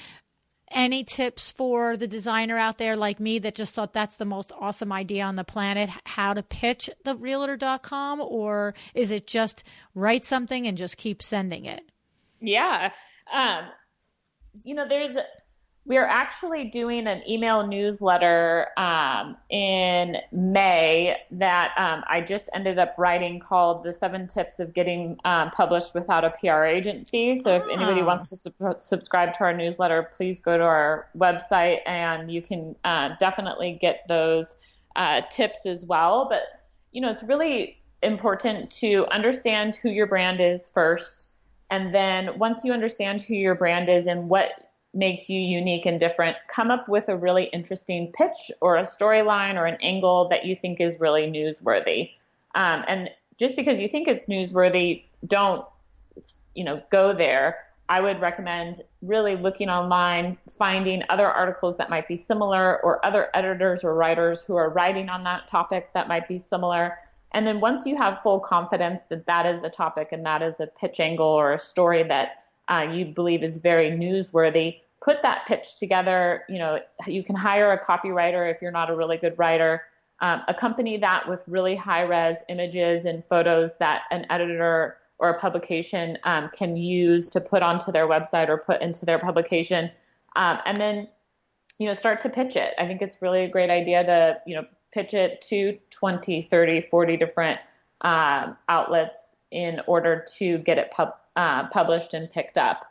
S2: Any tips for the designer out there like me that just thought that's the most awesome idea on the planet, how to pitch the realtor.com, or is it just write something and just keep sending it?
S3: Yeah. We are actually doing an email newsletter in May that I just ended up writing, called The 7 Tips of Getting Published Without a PR Agency. So if anybody wants to subscribe to our newsletter, please go to our website and you can definitely get those tips as well. But, it's really important to understand who your brand is first. And then once you understand who your brand is and what makes you unique and different, come up with a really interesting pitch or a storyline or an angle that you think is really newsworthy. And just because you think it's newsworthy, don't, go there. I would recommend really looking online, finding other articles that might be similar, or other editors or writers who are writing on that topic that might be similar. And then once you have full confidence that that is the topic and that is a pitch angle or a story that you believe is very newsworthy, put that pitch together. You can hire a copywriter if you're not a really good writer. Accompany that with really high-res images and photos that an editor or a publication can use to put onto their website or put into their publication. And then, start to pitch it. I think it's really a great idea to, pitch it to 20, 30, 40 different outlets in order to get it published and picked up.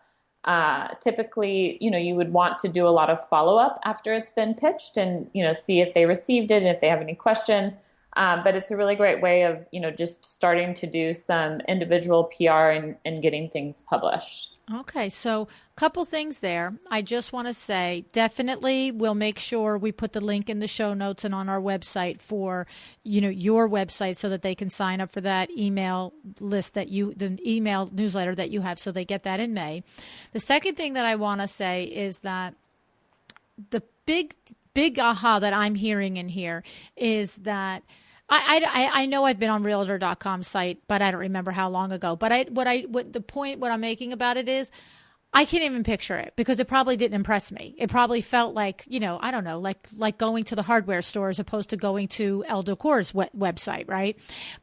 S3: Typically, you would want to do a lot of follow-up after it's been pitched and, see if they received it and if they have any questions. But it's a really great way of, just starting to do some individual PR and getting things published.
S2: Okay, so a couple things there. I just want to say, definitely we'll make sure we put the link in the show notes and on our website for, your website, so that they can sign up for that email list the email newsletter that you have, so they get that in May. The second thing that I want to say is that the big aha that I'm hearing in here is that I know I've been on realtor.com site, but I don't remember how long ago. But what I'm making about it is, I can't even picture it, because it probably didn't impress me. It probably felt like, I don't know, like going to the hardware store as opposed to going to El Decor's website, right?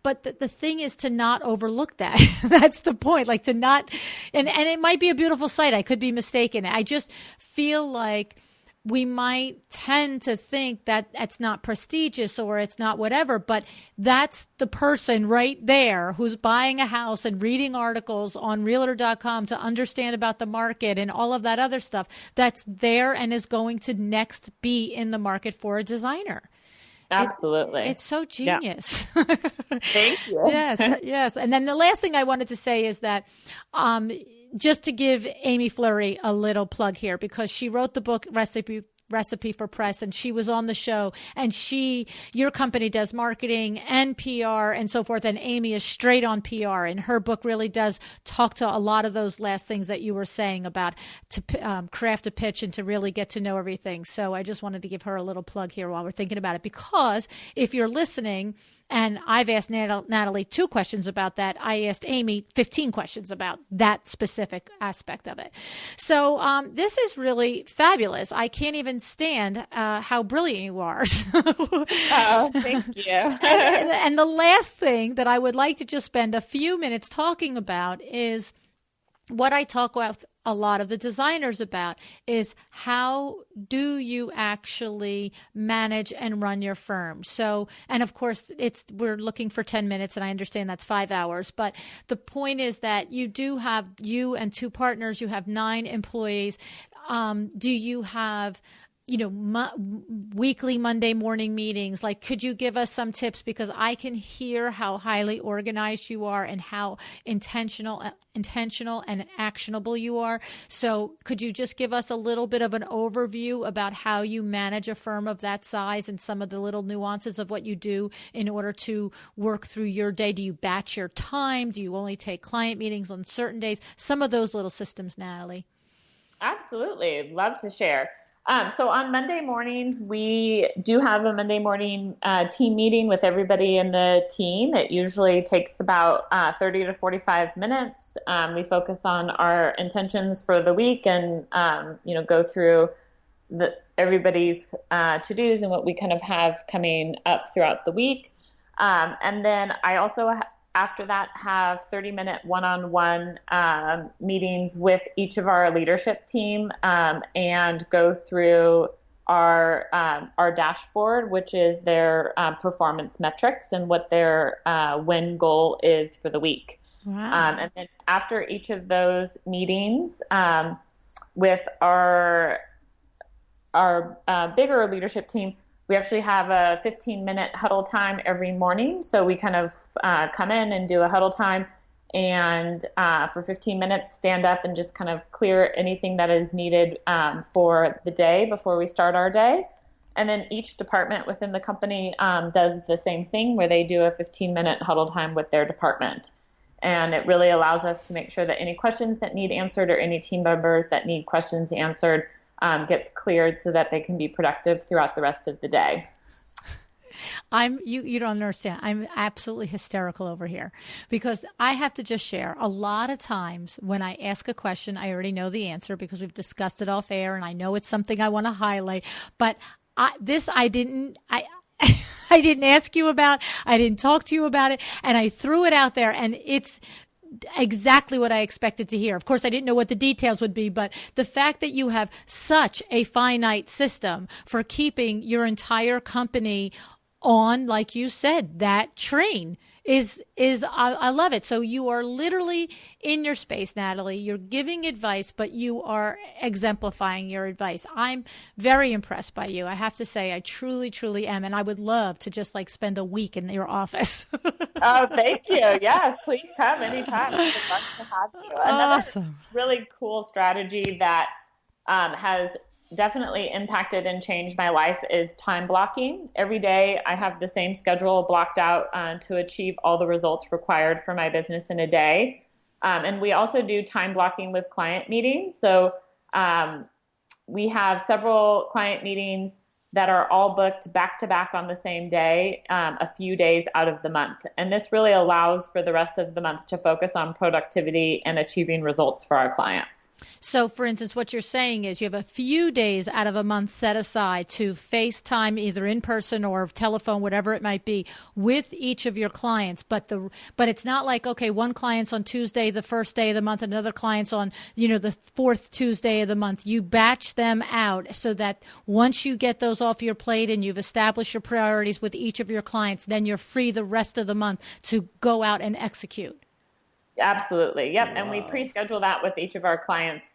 S2: But the thing is to not overlook that. That's the point. Like to not, and it might be a beautiful site. I could be mistaken. I just feel like we might tend to think that it's not prestigious or it's not whatever, but that's the person right there who's buying a house and reading articles on realtor.com to understand about the market and all of that other stuff that's there and is going to next be in the market for a designer.
S3: Absolutely.
S2: It's so genius.
S3: Yeah. Thank you.
S2: Yes. And then the last thing I wanted to say is that just to give Amy Fleury a little plug here, because she wrote the book Recipe for Press, and she was on the show, and your company does marketing and PR and so forth, and Amy is straight on PR, and her book really does talk to a lot of those last things that you were saying about to craft a pitch and to really get to know everything. So I just wanted to give her a little plug here while we're thinking about it, because if you're listening, and I've asked Natalie 2 questions about that, I asked Amy 15 questions about that specific aspect of it. So this is really fabulous. I can't even stand how brilliant you are.
S3: Oh, thank you.
S2: and the last thing that I would like to just spend a few minutes talking about is what I talk with a lot of the designers about is, how do you actually manage and run your firm? So, and of course we're looking for 10 minutes, and I understand that's 5 hours, but the point is that you and 2 partners, you have 9 employees. Do you have weekly Monday morning meetings. Like, could you give us some tips? Because I can hear how highly organized you are and how intentional and actionable you are. So could you just give us a little bit of an overview about how you manage a firm of that size and some of the little nuances of what you do in order to work through your day? Do you batch your time? Do you only take client meetings on certain days? Some of those little systems, Natalie.
S3: Absolutely. Love to share. So on Monday mornings, we do have a Monday morning team meeting with everybody in the team. It usually takes about 30 to 45 minutes. We focus on our intentions for the week and, go through everybody's to-dos and what we kind of have coming up throughout the week. And then I also after that have 30-minute one-on-one meetings with each of our leadership team and go through our dashboard, which is their performance metrics and what their win goal is for the week.
S2: Wow.
S3: And then after each of those meetings with our bigger leadership team, we actually have a 15-minute huddle time every morning. So we kind of come in and do a huddle time and for 15 minutes stand up and just kind of clear anything that is needed for the day before we start our day. And then each department within the company does the same thing where they do a 15-minute huddle time with their department. And it really allows us to make sure that any questions that need answered or any team members that need questions answered gets cleared so that they can be productive throughout the rest of the day.
S2: You don't understand. I'm absolutely hysterical over here because I have to just share a lot of times when I ask a question, I already know the answer because we've discussed it off air and I know it's something I want to highlight, but I didn't ask you about, I didn't talk to you about it, and I threw it out there and it's exactly what I expected to hear. Of course, I didn't know what the details would be, but the fact that you have such a finite system for keeping your entire company on, like you said, that train is I love it. So you are literally in your space, Natalie. You're giving advice, but you are exemplifying your advice. I'm very impressed by you. I have to say, I truly, truly am. And I would love to just spend a week in your office.
S3: Oh, thank you. Yes, please come anytime. I would love to have you. Another really cool strategy that has definitely impacted and changed my life is time blocking. Every day I have the same schedule blocked out to achieve all the results required for my business in a day. And we also do time blocking with client meetings. So we have several client meetings that are all booked back to back on the same day, a few days out of the month. And this really allows for the rest of the month to focus on productivity and achieving results for our clients.
S2: So, for instance, what you're saying is you have a few days out of a month set aside to FaceTime, either in person or telephone, whatever it might be, with each of your clients. But it's not like, okay, one client's on Tuesday, the first day of the month, another client's on, the fourth Tuesday of the month. You batch them out so that once you get those off your plate and you've established your priorities with each of your clients, then you're free the rest of the month to go out and execute.
S3: Absolutely. Yep. Wow. And we pre-schedule that with each of our clients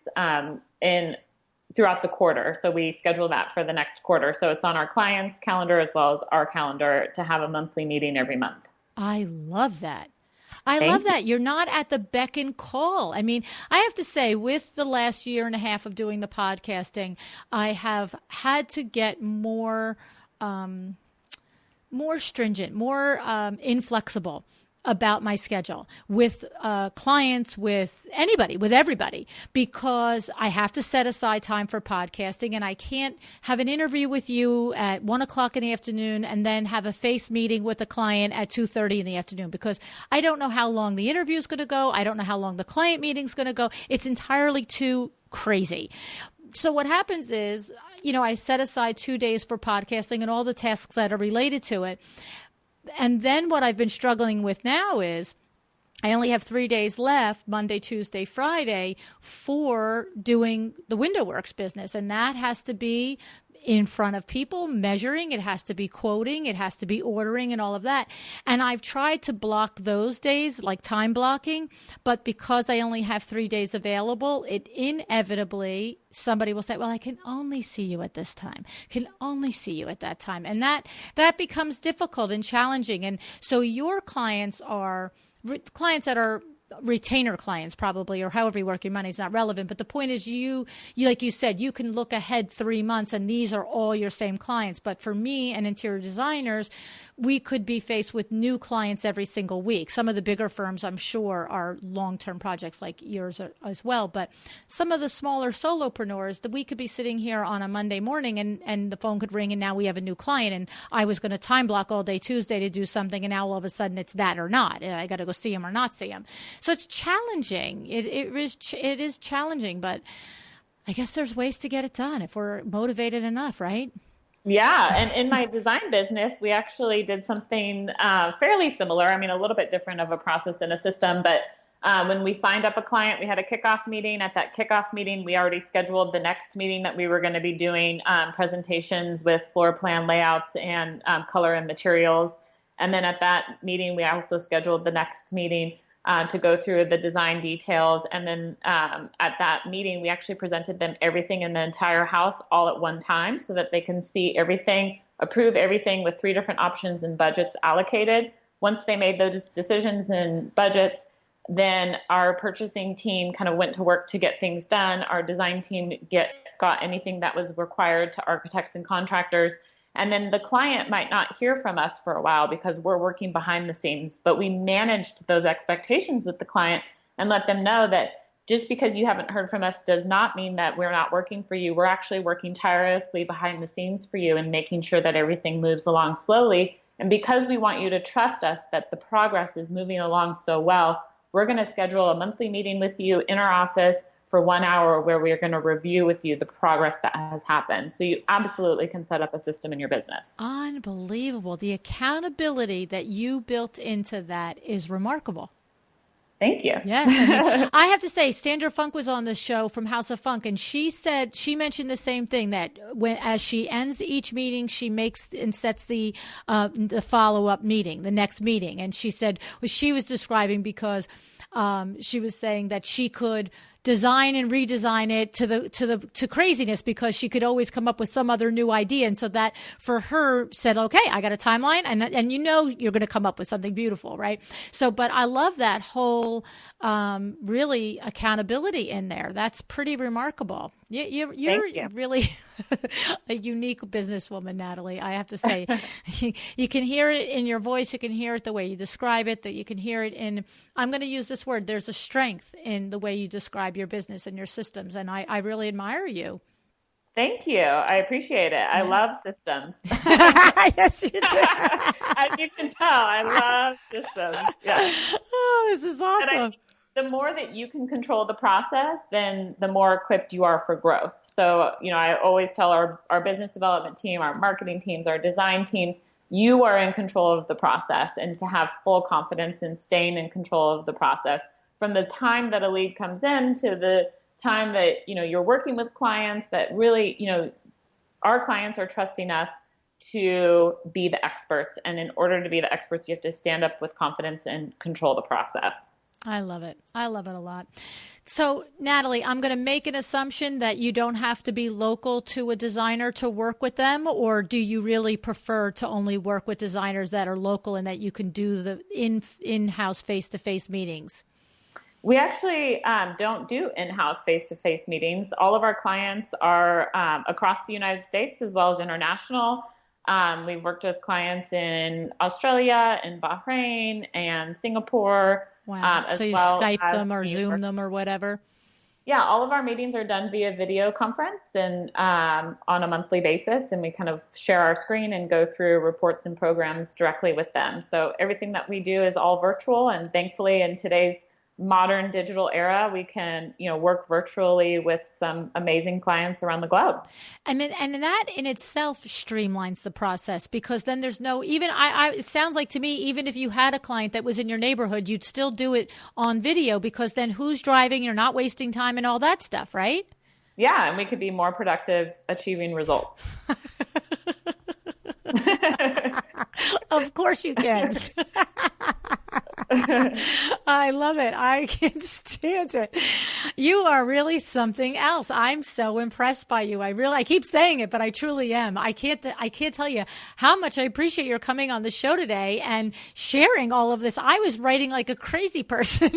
S3: throughout the quarter. So we schedule that for the next quarter. So it's on our clients' calendar as well as our calendar to have a monthly meeting every month.
S2: I love that. I love that. You're not at the beck and call. I mean, I have to say, with the last year and a half of doing the podcasting, I have had to get more stringent, more inflexible about my schedule with clients, with anybody, with everybody, because I have to set aside time for podcasting, and I can't have an interview with you at 1:00 in the afternoon and then have a face meeting with a client at 2:30 in the afternoon, because I don't know how long the interview is going to go. I don't know how long the client meeting is going to go. It's entirely too crazy. So what happens is, I set aside 2 days for podcasting and all the tasks that are related to it. And then what I've been struggling with now is I only have 3 days left, Monday, Tuesday, Friday, for doing the WindowWorks business. And that has to be in front of people, measuring. It has to be quoting. It has to be ordering and all of that. And I've tried to block those days, like time blocking, but because I only have 3 days available, it inevitably, somebody will say, well, I can only see you at this time, can only see you at that time. And that becomes difficult and challenging. And so your clients are clients that are retainer clients probably, or however you work your money is not relevant. But the point is you, like you said, you can look ahead 3 months and these are all your same clients. But for me and interior designers, we could be faced with new clients every single week. Some of the bigger firms, I'm sure, are long-term projects like yours as well. But some of the smaller solopreneurs, that we could be sitting here on a Monday morning and the phone could ring and now we have a new client. And I was going to time block all day Tuesday to do something. And now all of a sudden it's that or not. I got to go see him or not see him. So it's challenging. It is challenging, but I guess there's ways to get it done if we're motivated enough, right?
S3: Yeah. And in my design business, we actually did something fairly similar. I mean, a little bit different of a process and a system, but when we signed up a client, we had a kickoff meeting. At that kickoff meeting, we already scheduled the next meeting that we were going to be doing presentations with floor plan layouts and color and materials. And then at that meeting, we also scheduled the next meeting to go through the design details. And then at that meeting, we actually presented them everything in the entire house all at one time so that they can see everything, approve everything with 3 different options and budgets allocated. Once they made those decisions and budgets, then our purchasing team kind of went to work to get things done. Our design team got anything that was required to architects and contractors. And then the client might not hear from us for a while because we're working behind the scenes, but we managed those expectations with the client and let them know that just because you haven't heard from us does not mean that we're not working for you. We're actually working tirelessly behind the scenes for you and making sure that everything moves along slowly. And because we want you to trust us that the progress is moving along so well, we're going to schedule a monthly meeting with you in our office for 1 hour where we are going to review with you the progress that has happened. So you absolutely can set up a system in your business.
S2: Unbelievable. The accountability that you built into that is remarkable.
S3: Thank you.
S2: Yes. I mean, I have to say, Sandra Funk was on the show from House of Funk, and she mentioned the same thing, that as she ends each meeting, she makes and sets the follow-up meeting, the next meeting. And she said, she was describing because she was saying that she could design and redesign it to craziness because she could always come up with some other new idea. And so that for her said, okay, I got a timeline and you're going to come up with something beautiful, right? So, but I love that whole, really accountability in there. That's pretty remarkable. You're really a unique businesswoman, Natalie. I have to say, you can hear it in your voice. You can hear it the way you describe it, that you can hear it in, I'm going to use this word, there's a strength in the way you describe your business and your systems. And I really admire you.
S3: Thank you. I appreciate it. I love systems.
S2: Yes, you do.
S3: As you can tell, I love systems. Yeah.
S2: Oh, this is awesome.
S3: The more that you can control the process, then the more equipped you are for growth. So, I always tell our business development team, our marketing teams, our design teams, you are in control of the process, and to have full confidence in staying in control of the process from the time that a lead comes in to the time that, you're working with clients, that really, our clients are trusting us to be the experts. And in order to be the experts, you have to stand up with confidence and control the process.
S2: I love it. I love it a lot. So, Natalie, I'm going to make an assumption that you don't have to be local to a designer to work with them, or do you really prefer to only work with designers that are local and that you can do the in-house face-to-face meetings?
S3: We actually don't do in-house face-to-face meetings. All of our clients are across the United States as well as international. We've worked with clients in Australia and Bahrain and Singapore.
S2: Wow. So you Skype them or Zoom them or whatever?
S3: Yeah, all of our meetings are done via video conference and on a monthly basis, and we kind of share our screen and go through reports and programs directly with them. So everything that we do is all virtual, and thankfully in today's modern digital era, we can, work virtually with some amazing clients around the globe.
S2: I mean, and that in itself streamlines the process, because then there's no, it sounds like to me, even if you had a client that was in your neighborhood, you'd still do it on video, because then who's driving? You're not wasting time and all that stuff, right?
S3: Yeah, and we could be more productive achieving results.
S2: Of course you can. I love it. I can't stand it. You are really something else. I'm so impressed by you. I keep saying it, but I truly am. I can't tell you how much I appreciate your coming on the show today and sharing all of this. I was writing like a crazy person.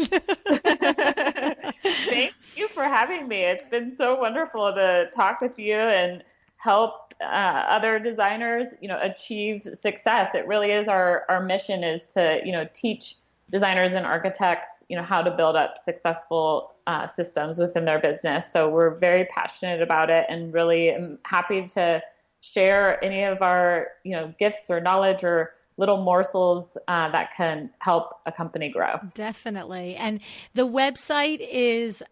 S3: Thank you for having me. It's been so wonderful to talk with you and help other designers, achieve success. It really is our mission is to, teach designers and architects, how to build up successful systems within their business. So we're very passionate about it and really am happy to share any of our, gifts or knowledge or little morsels that can help a company grow.
S2: Definitely. And the website is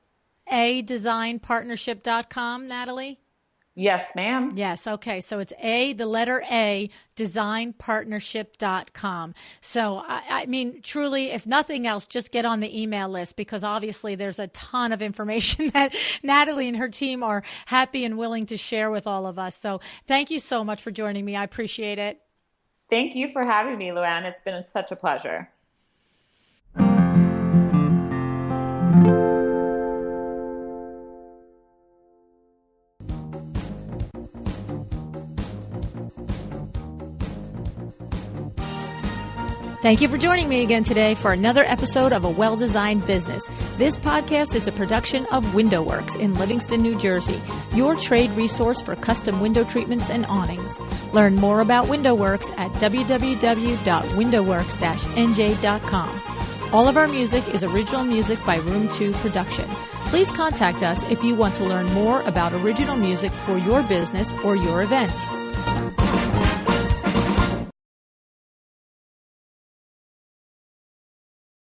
S2: adesignpartnership.com, Natalie?
S3: Yes, ma'am.
S2: Yes. Okay. So it's the letter A, designpartnership.com. So, I mean, truly, if nothing else, just get on the email list because obviously there's a ton of information that Natalie and her team are happy and willing to share with all of us. So thank you so much for joining me. I appreciate it.
S3: Thank you for having me, Luann. It's been such a pleasure.
S2: Thank you for joining me again today for another episode of A Well-Designed Business. This podcast is a production of WindowWorks in Livingston, New Jersey, your trade resource for custom window treatments and awnings. Learn more about WindowWorks at www.windowworks-nj.com. All of our music is original music by Room 2 Productions. Please contact us if you want to learn more about original music for your business or your events.